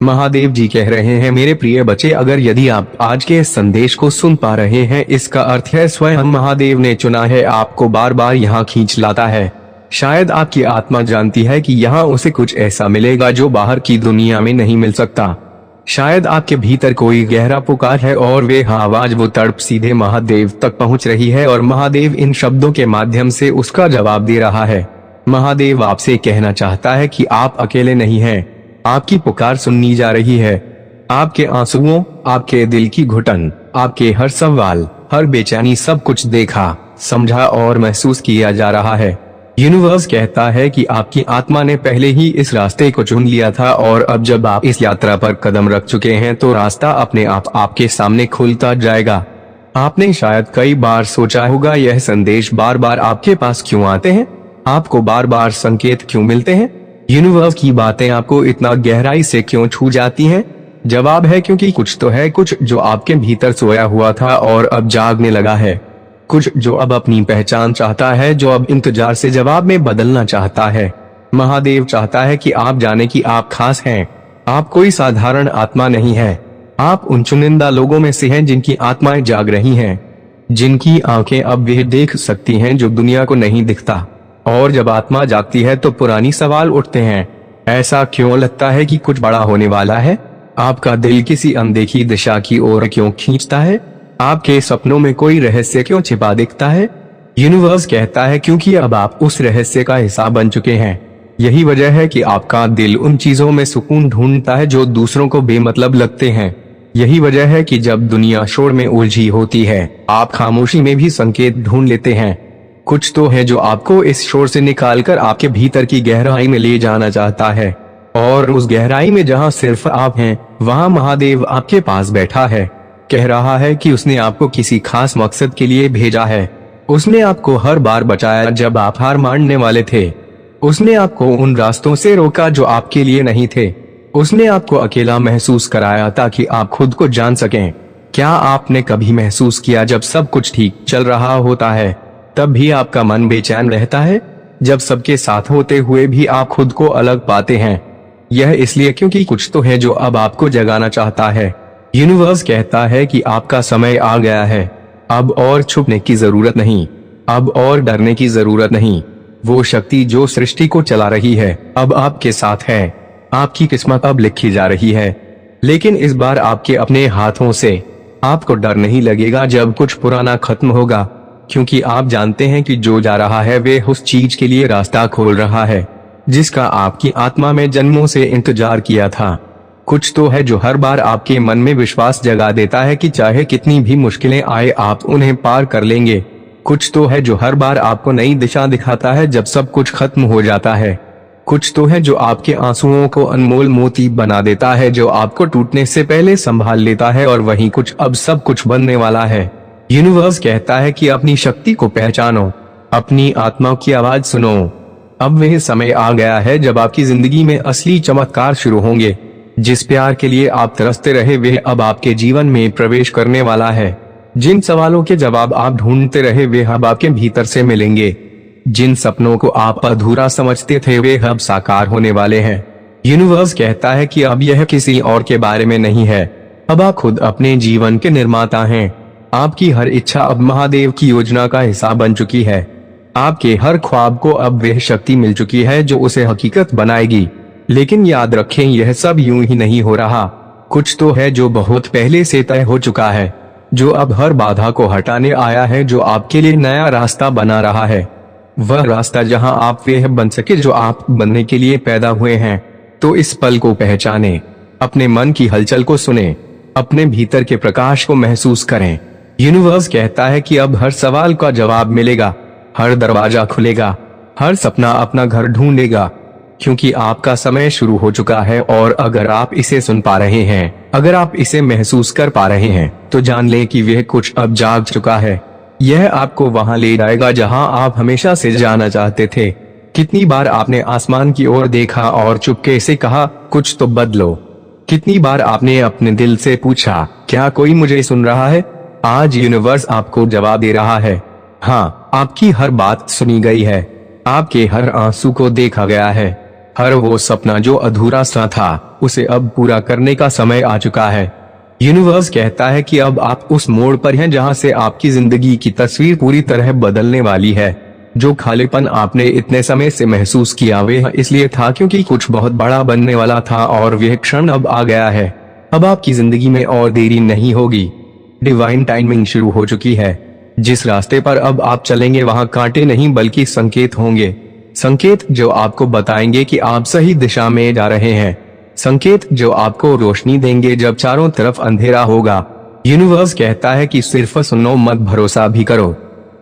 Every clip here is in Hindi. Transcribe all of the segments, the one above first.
महादेव जी कह रहे हैं, मेरे प्रिय बच्चे, अगर यदि आप आज के इस संदेश को सुन पा रहे हैं, इसका अर्थ है स्वयं महादेव ने चुना है, आपको बार बार यहाँ खींच लाता है। शायद आपकी आत्मा जानती है कि यहाँ उसे कुछ ऐसा मिलेगा जो बाहर की दुनिया में नहीं मिल सकता। शायद आपके भीतर कोई गहरा पुकार है और वे आवाज, वो तड़प सीधे महादेव तक पहुँच रही है और महादेव इन शब्दों के माध्यम से उसका जवाब दे रहा है। महादेव आपसे कहना चाहता है कि आप अकेले नहीं हैं, आपकी पुकार सुनी जा रही है। आपके आंसुओं, आपके दिल की घुटन, आपके हर सवाल, हर बेचैनी, सब कुछ देखा, समझा और महसूस किया जा रहा है। यूनिवर्स कहता है कि आपकी आत्मा ने पहले ही इस रास्ते को चुन लिया था और अब जब आप इस यात्रा पर कदम रख चुके हैं तो रास्ता अपने आप आपके सामने खुलता जाएगा। आपने शायद कई बार सोचा होगा, यह संदेश बार बार आपके पास क्यों आते हैं, आपको बार बार संकेत क्यों मिलते हैं, यूनिवर्स की बातें आपको इतना गहराई से क्यों छू जाती हैं? जवाब है क्योंकि कुछ तो है, कुछ जो आपके भीतर सोया हुआ था और अब जागने लगा है, कुछ जो अब अपनी पहचान चाहता है, जो अब इंतजार से जवाब में बदलना चाहता है। महादेव चाहता है कि आप जाने कि आप खास हैं, आप कोई साधारण आत्मा नहीं है, आप उन चुनिंदा लोगों में से हैं जिनकी आत्माएं जाग रही हैं, जिनकी आंखें अब वे देख सकती हैं जो दुनिया को नहीं दिखता। और जब आत्मा जागती है तो पुरानी सवाल उठते हैं, ऐसा क्यों लगता है कि कुछ बड़ा होने वाला है? आपका दिल किसी अनदेखी दिशा की ओर क्यों खींचता है? आपके सपनों में कोई रहस्य क्यों छिपा दिखता है? यूनिवर्स कहता है क्योंकि अब आप उस रहस्य का हिस्सा बन चुके हैं। यही वजह है कि आपका दिल उन चीजों में सुकून ढूंढता है जो दूसरों को बेमतलब लगते हैं। यही वजह है कि जब दुनिया शोर में उलझी होती है, आप खामोशी में भी संकेत ढूंढ लेते हैं। कुछ तो है जो आपको इस शोर से निकालकर आपके भीतर की गहराई में ले जाना चाहता है, और उस गहराई में जहां सिर्फ आप हैं, वहां महादेव आपके पास बैठा है, कह रहा है कि उसने आपको किसी खास मकसद के लिए भेजा है। उसने आपको हर बार बचाया जब आप हार मानने वाले थे। उसने आपको उन रास्तों से रोका जो आपके लिए नहीं थे। उसने आपको अकेला महसूस कराया ताकि आप खुद को जान सकें। क्या आपने कभी महसूस किया जब सब कुछ ठीक चल रहा होता है तब भी आपका मन बेचैन रहता है? जब सबके साथ होते हुए भी आप खुद को अलग पाते हैं? यह इसलिए क्योंकि कुछ तो है जो अब आपको जगाना चाहता है। यूनिवर्स कहता है कि आपका समय आ गया है। अब और छुपने की जरूरत नहीं, अब और डरने की जरूरत नहीं। वो शक्ति जो सृष्टि को चला रही है अब आपके साथ है। आपकी किस्मत अब लिखी जा रही है, लेकिन इस बार आपके अपने हाथों से। आपको डर नहीं लगेगा जब कुछ पुराना खत्म होगा, क्योंकि आप जानते हैं कि जो जा रहा है वे उस चीज के लिए रास्ता खोल रहा है जिसका आपकी आत्मा में जन्मों से इंतजार किया था। कुछ तो है जो हर बार आपके मन में विश्वास जगा देता है कि चाहे कितनी भी मुश्किलें आए आप उन्हें पार कर लेंगे। कुछ तो है जो हर बार आपको नई दिशा दिखाता है जब सब कुछ खत्म हो जाता है। कुछ तो है जो आपके आंसुओं को अनमोल मोती बना देता है, जो आपको टूटने से पहले संभाल लेता है। और वही कुछ अब सब कुछ बनने वाला है। यूनिवर्स कहता है कि अपनी शक्ति को पहचानो, अपनी आत्मा की आवाज सुनो। अब वह समय आ गया है जब आपकी जिंदगी में असली चमत्कार शुरू होंगे। जिस प्यार के लिए आप तरसते रहे वह अब आपके जीवन में प्रवेश करने वाला है। जिन सवालों के जवाब आप ढूंढते रहे वे अब आपके भीतर से मिलेंगे। जिन सपनों को आप अधूरा समझते थे वे अब साकार होने वाले हैं। यूनिवर्स कहता है कि अब यह किसी और के बारे में नहीं है, अब आप खुद अपने जीवन के निर्माता हैं। आपकी हर इच्छा अब महादेव की योजना का हिस्सा बन चुकी है। आपके हर ख्वाब को अब वह शक्ति मिल चुकी है जो उसे हकीकत बनाएगी। लेकिन याद रखें, यह सब यूं ही नहीं हो रहा। कुछ तो है जो बहुत पहले से तय हो चुका है, जो अब हर बाधा को हटाने आया है, जो आपके लिए नया रास्ता बना रहा है। वह रास्ता जहां आप वह बन सके जो आप बनने के लिए पैदा हुए हैं। तो इस पल को पहचाने, अपने मन की हलचल को सुने, अपने भीतर के प्रकाश को महसूस करें। यूनिवर्स कहता है कि अब हर सवाल का जवाब मिलेगा, हर दरवाजा खुलेगा, हर सपना अपना घर ढूंढेगा, क्योंकि आपका समय शुरू हो चुका है। और अगर आप इसे सुन पा रहे हैं, अगर आप इसे महसूस कर पा रहे हैं, तो जान लें कि वह कुछ अब जाग चुका है। यह आपको वहां ले जाएगा जहां आप हमेशा से जाना चाहते थे। कितनी बार आपने आसमान की ओर देखा और चुपके से कहा, कुछ तो बदलो। कितनी बार आपने अपने दिल से पूछा, क्या कोई मुझे सुन रहा है? आज यूनिवर्स आपको जवाब दे रहा है। हाँ, आपकी हर बात सुनी गई है, आपके हर आंसू को देखा गया है, हर वो सपना जो अधूरा सा था, उसे अब पूरा करने का समय आ चुका है। यूनिवर्स कहता है कि अब आप उस मोड़ पर हैं जहां से आपकी जिंदगी की तस्वीर पूरी तरह बदलने वाली है। जो खालीपन आपने इतने समय से महसूस किया वह इसलिए था क्योंकि कुछ बहुत बड़ा बनने वाला था और वह क्षण अब आ गया है। अब आपकी जिंदगी में और देरी नहीं होगी। डिवाइन टाइमिंग शुरू हो चुकी है। जिस रास्ते पर अब आप चलेंगे वहां कांटे नहीं बल्कि संकेत होंगे। संकेत जो आपको बताएंगे कि आप सही दिशा में जा रहे हैं। संकेत जो आपको रोशनी देंगे जब चारों तरफ अंधेरा होगा। यूनिवर्स कहता है कि सिर्फ सुनो मत, भरोसा भी करो।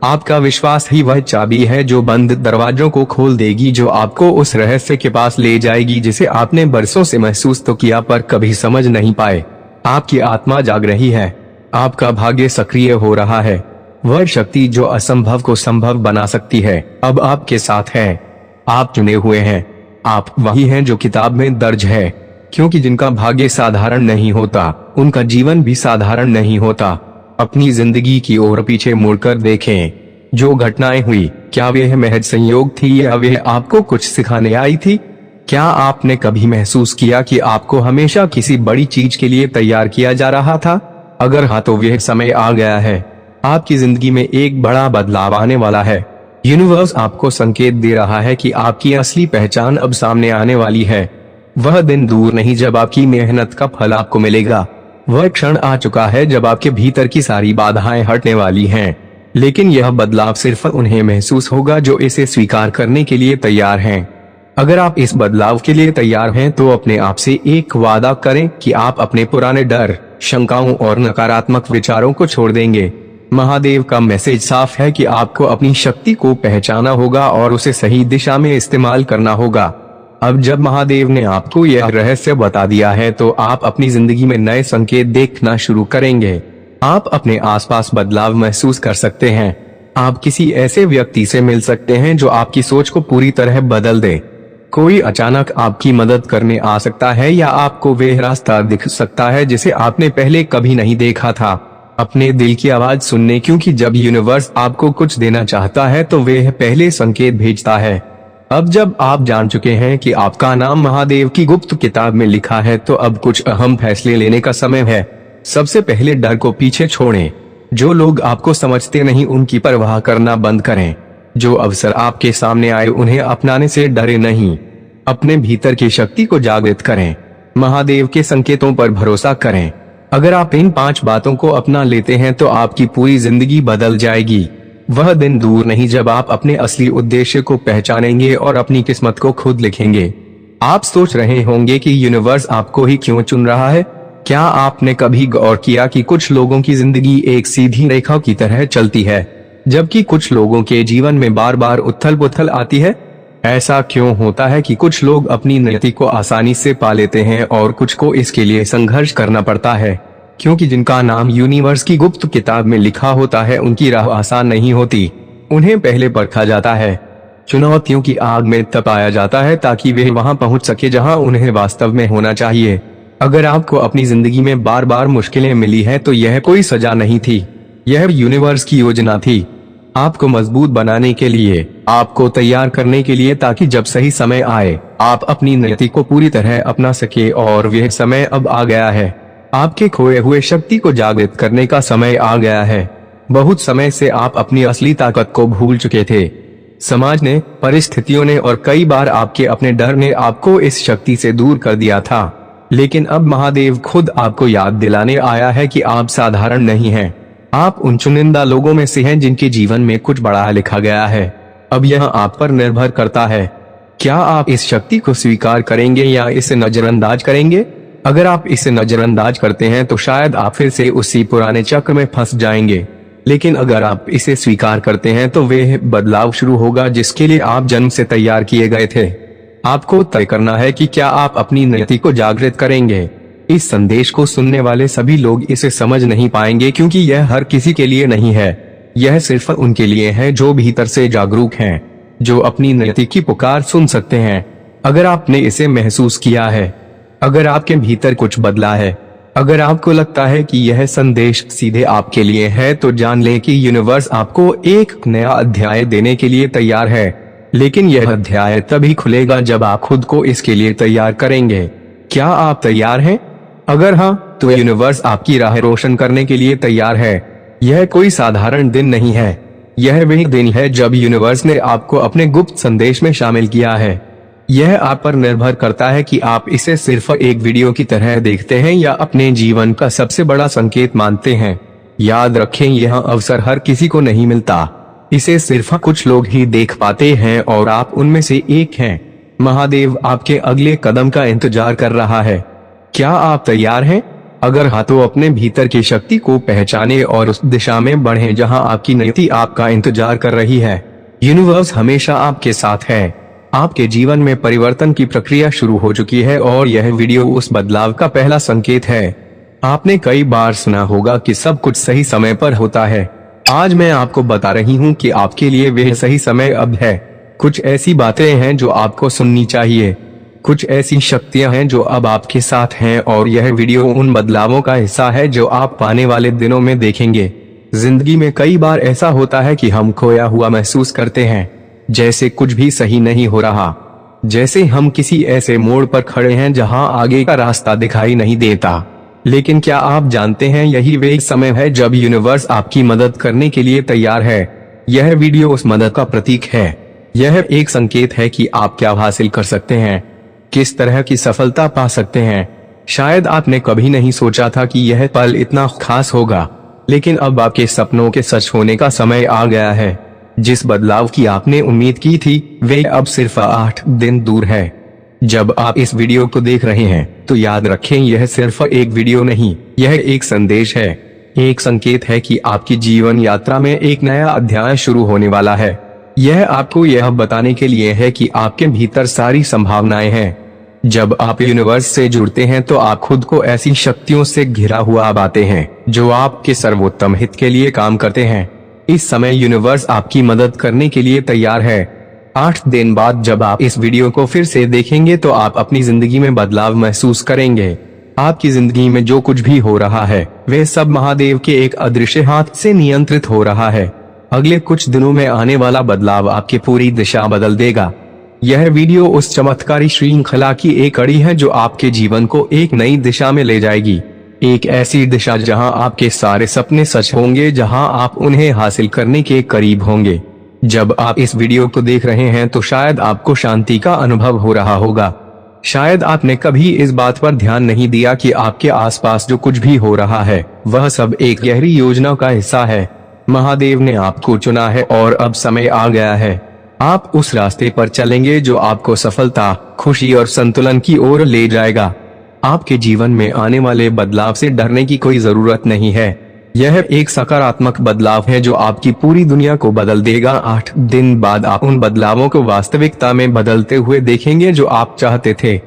आपका विश्वास ही वह चाबी है जो बंद दरवाजों को खोल देगी, जो आपको उस रहस्य के पास ले जाएगी जिसे आपने बरसों से महसूस तो किया पर कभी समझ नहीं पाए। आपकी आत्मा जाग रही है। आपका भाग्य सक्रिय हो रहा है। वह शक्ति जो असंभव को संभव बना सकती है अब आपके साथ है। आप चुने हुए हैं। आप वही हैं जो किताब में दर्ज है, क्योंकि जिनका भाग्य साधारण नहीं होता उनका जीवन भी साधारण नहीं होता। अपनी जिंदगी की ओर पीछे मुड़कर देखें। जो घटनाएं हुई, क्या वे महज संयोग थी या वे आपको कुछ सिखाने आई थी? क्या आपने कभी महसूस किया कि आपको हमेशा किसी बड़ी चीज के लिए तैयार किया जा रहा था? अगर हाँ, तो वह समय आ गया है। आपकी जिंदगी में एक बड़ा बदलाव आने वाला है। यूनिवर्स आपको संकेत दे रहा है कि आपकी असली पहचान अब सामने आने वाली है। वह दिन दूर नहीं जब आपकी मेहनत का फल आपको मिलेगा। वह क्षण आ चुका है जब आपके भीतर की सारी बाधाएं हटने वाली हैं। लेकिन यह बदलाव सिर्फ उन्हें महसूस होगा जो इसे स्वीकार करने के लिए तैयार हैं। अगर आप इस बदलाव के लिए तैयार हैं तो अपने आप से एक वादा करें कि आप अपने पुराने डर, शंकाओं और नकारात्मक विचारों को छोड़ देंगे। महादेव का मैसेज साफ है कि आपको अपनी शक्ति को पहचाना होगा और उसे सही दिशा में इस्तेमाल करना होगा। अब जब महादेव ने आपको यह रहस्य बता दिया है तो आप अपनी जिंदगी में नए संकेत देखना शुरू करेंगे। आप अपने आसपास बदलाव महसूस कर सकते हैं। आप किसी ऐसे व्यक्ति से मिल सकते हैं जो आपकी सोच को पूरी तरह बदल दे। कोई अचानक आपकी मदद करने आ सकता है या आपको वह रास्ता दिख सकता है जिसे आपने पहले कभी नहीं देखा था। अपने दिल की आवाज सुनने, क्योंकि जब यूनिवर्स आपको कुछ देना चाहता है तो वह पहले संकेत भेजता है। अब जब आप जान चुके हैं कि आपका नाम महादेव की गुप्त किताब में लिखा है तो अब कुछ अहम फैसले लेने का समय है। सबसे पहले डर को पीछे छोड़ें। जो लोग आपको समझते नहीं उनकी परवाह करना बंद करें। जो अवसर आपके सामने आए उन्हें अपनाने से डरे नहीं। अपने भीतर की शक्ति को जागृत करें। महादेव के संकेतों पर भरोसा करें। अगर आप इन 5 बातों को अपना लेते हैं तो आपकी पूरी जिंदगी बदल जाएगी। वह दिन दूर नहीं जब आप अपने असली उद्देश्य को पहचानेंगे और अपनी किस्मत को खुद लिखेंगे। आप सोच रहे होंगे कि यूनिवर्स आपको ही क्यों चुन रहा है? क्या आपने कभी गौर किया कि कुछ लोगों की जिंदगी एक सीधी रेखा की तरह चलती है, जबकि कुछ लोगों के जीवन में बार बार उथल पुथल आती है? ऐसा क्यों होता है कि कुछ लोग अपनी नियति को आसानी से पा लेते हैं और कुछ को इसके लिए संघर्ष करना पड़ता है? क्योंकि जिनका नाम यूनिवर्स की गुप्त किताब में लिखा होता है उनकी राह आसान नहीं होती। उन्हें पहले परखा जाता है, चुनौतियों की आग में तपाया जाता है ताकि वे वहां पहुंच सके जहां उन्हें वास्तव में होना चाहिए। अगर आपको अपनी जिंदगी में बार बार मुश्किलें मिली है तो यह कोई सजा नहीं थी, यह यूनिवर्स की योजना थी। आपको मजबूत बनाने के लिए, आपको तैयार करने के लिए, ताकि जब सही समय आए आप अपनी नियति को पूरी तरह अपना सके। और वह समय अब आ गया है। आपके खोए हुए शक्ति को जागृत करने का समय आ गया है। बहुत समय से आप अपनी असली ताकत को भूल चुके थे। समाज ने, परिस्थितियों ने और कई बार आपके अपने डर ने आपको इस शक्ति से दूर कर दिया था। लेकिन अब महादेव खुद आपको याद दिलाने आया है कि आप साधारण नहीं हैं। आप उन चुनिंदा लोगों में से हैं जिनके जीवन में कुछ बड़ा लिखा गया है। अब यह आप पर निर्भर करता है। क्या आप इस शक्ति को स्वीकार करेंगे या इसे नजरअंदाज करेंगे? अगर आप इसे नजरअंदाज करते हैं तो शायद आप फिर से उसी पुराने चक्र में फंस जाएंगे। लेकिन अगर आप इसे स्वीकार करते हैं तो वह बदलाव शुरू होगा जिसके लिए आप जन्म से तैयार किए गए थे। आपको तय करना है कि क्या आप अपनी नियति को जागृत करेंगे। इस संदेश को सुनने वाले सभी लोग इसे समझ नहीं पाएंगे क्योंकि यह हर किसी के लिए नहीं है। यह सिर्फ उनके लिए है जो भीतर से जागरूक हैं, जो अपनी नियति की पुकार सुन सकते हैं। अगर आपने इसे महसूस किया है, अगर आपके भीतर कुछ बदला है, अगर आपको लगता है कि यह संदेश सीधे आपके लिए है, तो जान लें कि यूनिवर्स आपको एक नया अध्याय देने के लिए तैयार है। लेकिन यह अध्याय तभी खुलेगा जब आप खुद को इसके लिए तैयार करेंगे। क्या आप तैयार हैं? अगर हाँ, तो यूनिवर्स आपकी राह रोशन करने के लिए तैयार है। यह कोई साधारण दिन नहीं है, यह वही दिन है जब यूनिवर्स ने आपको अपने गुप्त संदेश में शामिल किया है। यह आप पर निर्भर करता है कि आप इसे सिर्फ एक वीडियो की तरह देखते हैं या अपने जीवन का सबसे बड़ा संकेत मानते हैं। याद रखें, यह अवसर हर किसी को नहीं मिलता, इसे सिर्फ कुछ लोग ही देख पाते हैं और आप उनमें से एक हैं। महादेव आपके अगले कदम का इंतजार कर रहा है। क्या आप तैयार हैं? अगर हाँ, तो अपने भीतर की शक्ति को पहचाने और उस दिशा में बढ़ें जहां आपकी नियति आपका इंतजार कर रही है। यूनिवर्स हमेशा आपके साथ है। आपके जीवन में परिवर्तन की प्रक्रिया शुरू हो चुकी है और यह वीडियो उस बदलाव का पहला संकेत है। आपने कई बार सुना होगा कि सब कुछ सही समय पर होता है। आज मैं आपको बता रही हूँ कि आपके लिए वह सही समय अब है। कुछ ऐसी बातें हैं जो आपको सुननी चाहिए, कुछ ऐसी शक्तियां हैं जो अब आपके साथ हैं और यह वीडियो उन बदलावों का हिस्सा है जो आप आने वाले दिनों में देखेंगे। जिंदगी में कई बार ऐसा होता है कि हम खोया हुआ महसूस करते हैं, जैसे कुछ भी सही नहीं हो रहा, जैसे हम किसी ऐसे मोड़ पर खड़े हैं जहां आगे का रास्ता दिखाई नहीं देता। लेकिन क्या आप जानते हैं, यही वही समय है जब यूनिवर्स आपकी मदद करने के लिए तैयार है। यह वीडियो उस मदद का प्रतीक है। यह एक संकेत है कि आप क्या हासिल कर सकते हैं, किस तरह की सफलता पा सकते हैं। शायद आपने कभी नहीं सोचा था कि यह पल इतना खास होगा, लेकिन अब आपके सपनों के सच होने का समय आ गया है। जिस बदलाव की आपने उम्मीद की थी, वे अब सिर्फ 8 दिन दूर है। जब आप इस वीडियो को देख रहे हैं, तो याद रखें, यह सिर्फ एक वीडियो नहीं, यह एक संदेश है, एक संकेत है कि आपकी जीवन यात्रा में एक नया अध्याय शुरू होने वाला है। यह आपको यह बताने के लिए है कि आपके भीतर सारी संभावनाएं हैं। जब आप यूनिवर्स से जुड़ते हैं तो आप खुद को ऐसी शक्तियों से घिरा हुआ पाते हैं जो आपके सर्वोत्तम हित के लिए काम करते हैं। इस समय यूनिवर्स आपकी मदद करने के लिए तैयार है। 8 दिन बाद जब आप इस वीडियो को फिर से देखेंगे तो आप अपनी जिंदगी में बदलाव महसूस करेंगे। आपकी जिंदगी में जो कुछ भी हो रहा है, वह सब महादेव के एक अदृश्य हाथ से नियंत्रित हो रहा है। अगले कुछ दिनों में आने वाला बदलाव आपकी पूरी दिशा बदल देगा। यह वीडियो उस चमत्कारी श्रृंखला की एक कड़ी है जो आपके जीवन को एक नई दिशा में ले जाएगी। एक ऐसी दिशा जहां आपके सारे सपने सच होंगे, जहां आप उन्हें हासिल करने के करीब होंगे। जब आप इस वीडियो को देख रहे हैं तो शायद आपको शांति का अनुभव हो रहा होगा। शायद आपने कभी इस बात पर ध्यान नहीं दिया कि आपके आसपास जो कुछ भी हो रहा है, वह सब एक गहरी योजना का हिस्सा है। महादेव ने आपको चुना है और अब समय आ गया है। आप उस रास्ते पर चलेंगे जो आपको सफलता, खुशी और संतुलन की ओर ले जाएगा। आपके जीवन में आने वाले बदलाव से डरने की कोई जरूरत नहीं है। यह एक सकारात्मक बदलाव है जो आपकी पूरी दुनिया को बदल देगा। 8 दिन बाद आप उन बदलावों को वास्तविकता में बदलते हुए देखेंगे जो आप चाहते थे।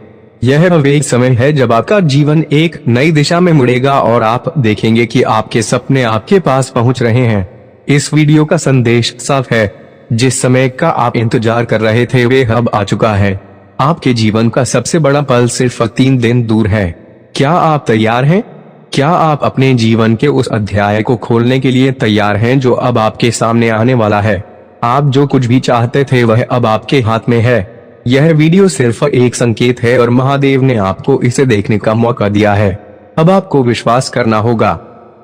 यह वही समय है जब आपका जीवन एक नई दिशा में मुड़ेगा और आप देखेंगे कि आपके सपने आपके पास पहुंच रहे हैं। इस वीडियो का संदेश साफ है, जिस समय का आप इंतजार कर रहे थे वह अब आ चुका है। आपके जीवन का सबसे बड़ा पल सिर्फ 3 दिन दूर है। क्या आप तैयार हैं? क्या आप अपने जीवन के उस अध्याय को खोलने के लिए तैयार हैं जो अब आपके सामने आने वाला है? आप जो कुछ भी चाहते थे वह अब आपके हाथ में है। यह वीडियो सिर्फ एक संकेत है और महादेव ने आपको इसे देखने का मौका दिया है। अब आपको विश्वास करना होगा,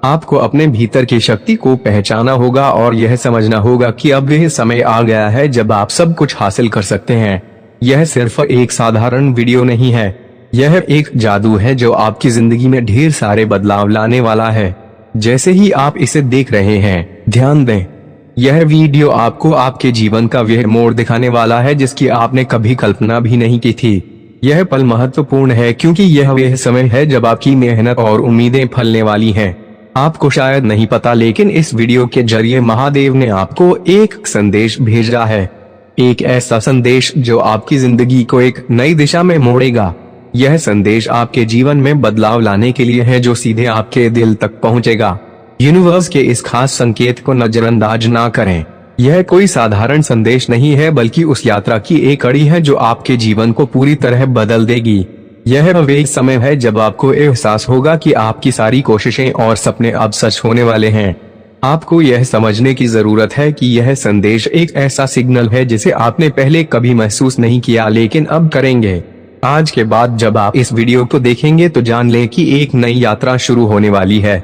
आपको अपने भीतर की शक्ति को पहचाना होगा और यह समझना होगा कि अब यह समय आ गया है जब आप सब कुछ हासिल कर सकते हैं। यह सिर्फ एक साधारण वीडियो नहीं है, यह एक जादू है जो आपकी जिंदगी में ढेर सारे बदलाव लाने वाला है। जैसे ही आप इसे देख रहे हैं, ध्यान दें, यह वीडियो आपको आपके जीवन का वह मोड़ दिखाने वाला है जिसकी आपने कभी कल्पना भी नहीं की थी। यह पल महत्वपूर्ण है क्योंकि यह वह समय है जब आपकी मेहनत और उम्मीदें फलने वाली हैं। आपको शायद नहीं पता, लेकिन इस वीडियो के जरिए महादेव ने आपको एक संदेश भेजा है, एक ऐसा संदेश जो आपकी जिंदगी को एक नई दिशा में मोड़ेगा। यह संदेश आपके जीवन में बदलाव लाने के लिए है जो सीधे आपके दिल तक पहुंचेगा। यूनिवर्स के इस खास संकेत को नजरअंदाज ना करें। यह कोई साधारण संदेश नहीं है, बल्कि उस यात्रा की एक कड़ी है जो आपके जीवन को पूरी तरह बदल देगी। यह वह समय है जब आपको एहसास होगा कि आपकी सारी कोशिशें और सपने अब सच होने वाले हैं। आपको यह समझने की जरूरत है कि यह संदेश एक ऐसा सिग्नल है जिसे आपने पहले कभी महसूस नहीं किया लेकिन अब करेंगे। आज के बाद जब आप इस वीडियो को देखेंगे तो जान लें कि एक नई यात्रा शुरू होने वाली है।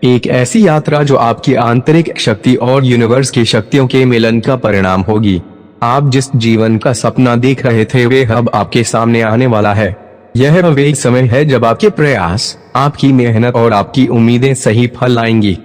एक ऐसी यात्रा जो आपकी आंतरिक शक्ति और यूनिवर्स की शक्तियों के मिलन का परिणाम होगी। आप जिस जीवन का सपना देख रहे थे वे अब आपके सामने आने वाला है। यह वही समय है जब आपके प्रयास, आपकी मेहनत और आपकी उम्मीदें सही फल लाएंगी।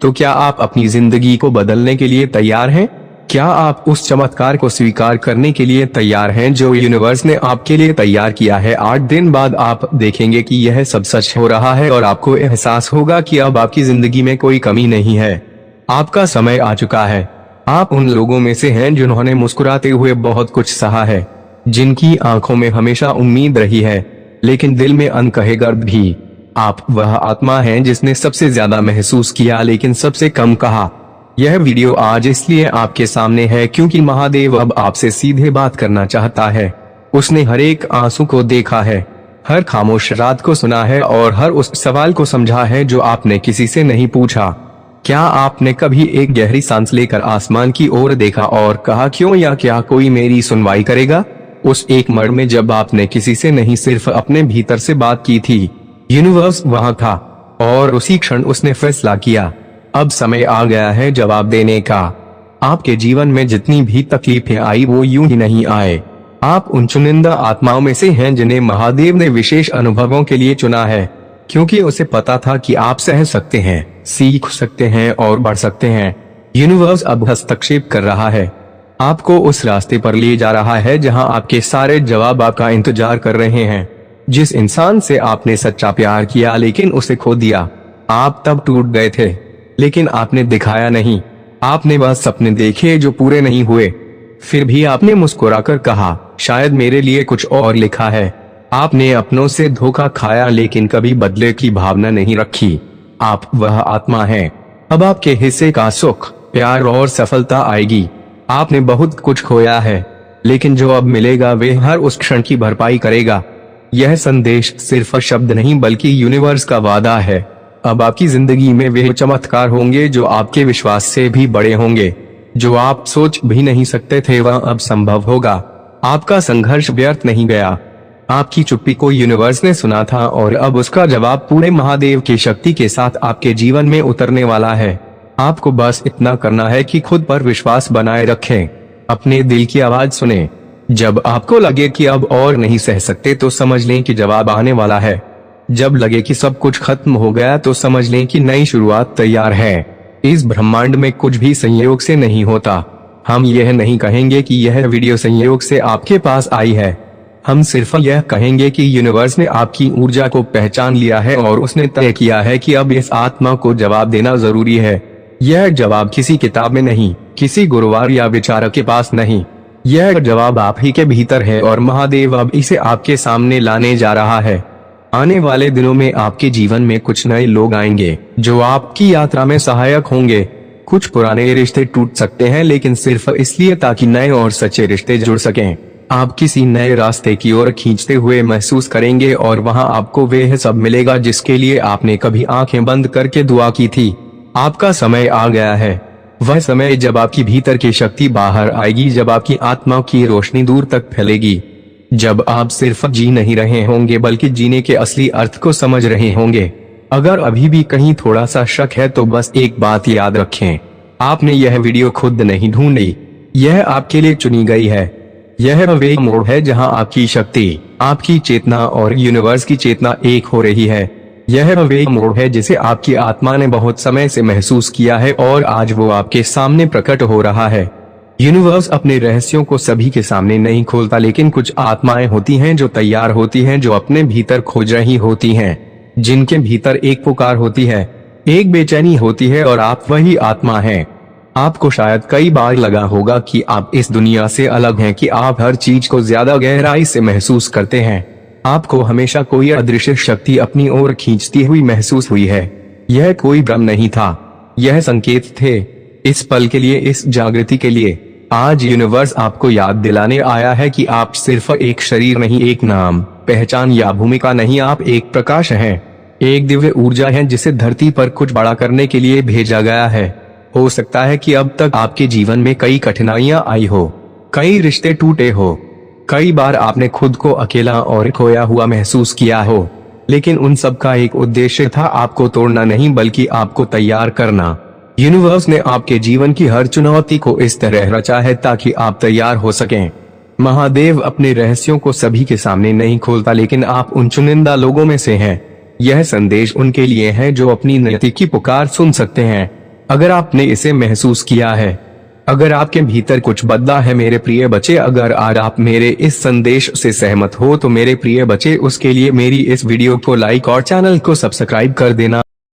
तो क्या आप अपनी जिंदगी को बदलने के लिए तैयार हैं? क्या आप उस चमत्कार को स्वीकार करने के लिए तैयार हैं जो यूनिवर्स ने आपके लिए तैयार किया है? 8 दिन बाद आप देखेंगे कि यह सब सच हो रहा है और आपको एहसास होगा कि अब आपकी जिंदगी में कोई कमी नहीं है। आपका समय आ चुका है। आप उन लोगों में से हैं जिन्होंने मुस्कुराते हुए बहुत कुछ सहा है, जिनकी आंखों में हमेशा उम्मीद रही है लेकिन दिल में अनकहे दर्द भी। आप वह आत्मा हैं जिसने सबसे ज्यादा महसूस किया लेकिन सबसे कम कहा। यह वीडियो आज इसलिए आपके सामने है क्योंकि महादेव अब आपसे सीधे बात करना चाहता है। उसने हर एक आंसू को देखा है, हर खामोश रात को सुना है और हर उस सवाल को समझा है जो आपने किसी से नहीं पूछा। क्या आपने कभी एक गहरी सांस लेकर आसमान की ओर देखा और कहा क्यों या क्या कोई मेरी सुनवाई करेगा? उस एक मर में जब आपने किसी से नहीं सिर्फ अपने भीतर से बात की थी, यूनिवर्स वहां था और उसी क्षण उसने फैसला किया। अब समय आ गया है जवाब देने का। आपके जीवन में जितनी भी तकलीफें आई वो यूं ही नहीं आए। आप उन चुनिंदा आत्माओं में से हैं जिन्हें महादेव ने विशेष अनुभवों के लिए चुना है, क्योंकि उसे पता था कि आप सह सकते हैं, सीख सकते हैं और बढ़ सकते हैं। यूनिवर्स अब हस्तक्षेप कर रहा है, आपको उस रास्ते पर ले जा रहा है जहां आपके सारे जवाब आपका इंतजार कर रहे हैं। जिस इंसान से आपने सच्चा प्यार किया लेकिन उसे खो दिया, आप तब टूट गए थे लेकिन आपने दिखाया नहीं। आपने वह सपने देखे जो पूरे नहीं हुए, फिर भी आपने मुस्कुराकर कहा शायद मेरे लिए कुछ और लिखा है। आपने अपनों से धोखा खाया लेकिन कभी बदले की भावना नहीं रखी। आप वह आत्मा हैं। अब आपके हिस्से का सुख, प्यार और सफलता आएगी। आपने बहुत कुछ खोया है लेकिन जो अब मिलेगा वे हर उस क्षण की भरपाई करेगा। यह संदेश सिर्फ शब्द नहीं बल्कि यूनिवर्स का वादा है। अब आपकी जिंदगी में वे चमत्कार होंगे जो आपके विश्वास से भी बड़े होंगे। जो आप सोच भी नहीं सकते थे वह अब संभव होगा। आपका संघर्ष व्यर्थ नहीं गया। आपकी चुप्पी को यूनिवर्स ने सुना था और अब उसका जवाब पूरे महादेव की शक्ति के साथ आपके जीवन में उतरने वाला है। आपको बस इतना करना है कि खुद पर विश्वास बनाए रखें, अपने दिल की आवाज सुने। जब आपको लगे कि अब और नहीं सह सकते तो समझ लें कि जवाब आने वाला है। जब लगे कि सब कुछ खत्म हो गया तो समझ लें कि नई शुरुआत तैयार है। इस ब्रह्मांड में कुछ भी संयोग से नहीं होता। हम यह नहीं कहेंगे कि यह वीडियो संयोग से आपके पास आई है। हम सिर्फ यह कहेंगे कि यूनिवर्स ने आपकी ऊर्जा को पहचान लिया है और उसने तय किया है कि अब इस आत्मा को जवाब देना जरूरी है। यह जवाब किसी किताब में नहीं, किसी गुरुवार या विचारक के पास नहीं। यह जवाब आप ही के भीतर है और महादेव अब इसे आपके सामने लाने जा रहा है। आने वाले दिनों में आपके जीवन में कुछ नए लोग आएंगे जो आपकी यात्रा में सहायक होंगे। कुछ पुराने रिश्ते टूट सकते हैं लेकिन सिर्फ इसलिए ताकि नए और सच्चे रिश्ते जुड़ सकें। आप किसी नए रास्ते की ओर खींचते हुए महसूस करेंगे और वहां आपको वह सब मिलेगा जिसके लिए आपने कभी आंखें बंद करके दुआ की थी। आपका समय आ गया है, वह समय जब आपकी भीतर की शक्ति बाहर आएगी, जब आपकी आत्मा की रोशनी दूर तक फैलेगी, जब आप सिर्फ जी नहीं रहे होंगे बल्कि जीने के असली अर्थ को समझ रहे होंगे। अगर अभी भी कहीं थोड़ा सा शक है तो बस एक बात याद रखें, आपने यह वीडियो खुद नहीं ढूंढी, यह आपके लिए चुनी गई है। यह वे मोड़ है जहां आपकी शक्ति, आपकी चेतना और यूनिवर्स की चेतना एक हो रही है। यह वे मोड़ है जिसे आपकी आत्मा ने बहुत समय से महसूस किया है और आज वो आपके सामने प्रकट हो रहा है। यूनिवर्स अपने रहस्यों को सभी के सामने नहीं खोलता लेकिन कुछ आत्माएं होती हैं जो तैयार होती हैं, जो अपने भीतर खोज रही होती हैं, जिनके भीतर एक पुकार होती है, एक बेचैनी होती है और आप वही आत्मा हैं। आपको शायद कई बार लगा होगा कि आप इस दुनिया से अलग हैं, कि आप हर चीज को ज्यादा गहराई से महसूस करते हैं। आपको हमेशा कोई अदृश्य शक्ति अपनी ओर खींचती हुई महसूस हुई है। यह कोई भ्रम नहीं था, यह संकेत थे। इस पल के लिए, इस जागृति के लिए आज यूनिवर्स आपको याद दिलाने आया है कि आप सिर्फ एक शरीर नहीं, एक नाम, पहचान या भूमिका नहीं, आप एक प्रकाश हैं, एक दिव्य ऊर्जा है जिसे धरती पर कुछ बड़ा करने के लिए भेजा गया है। हो सकता है कि अब तक आपके जीवन में कई कठिनाइयां आई हो, कई रिश्ते टूटे हो, कई बार आपने खुद को अकेला और खोया हुआ महसूस किया हो, लेकिन उन सब का एक उद्देश्य था, आपको तोड़ना नहीं बल्कि आपको तैयार करना। यूनिवर्स ने आपके जीवन की हर चुनौती को इस तरह रचा है ताकि आप तैयार हो सकें। महादेव अपने रहस्यों को सभी के सामने नहीं खोलता, लेकिन आप उन चुनिंदा लोगों में से हैं। यह संदेश उनके लिए है जो अपनी नियति की पुकार सुन सकते हैं। अगर आपने इसे महसूस किया है, अगर आपके भीतर कुछ बदला है मेरे प्रिय बच्चे, अगर आज आप मेरे इस संदेश से सहमत हो तो मेरे प्रिय बच्चे उसके लिए मेरी इस वीडियो को लाइक और चैनल को सब्सक्राइब कर देना।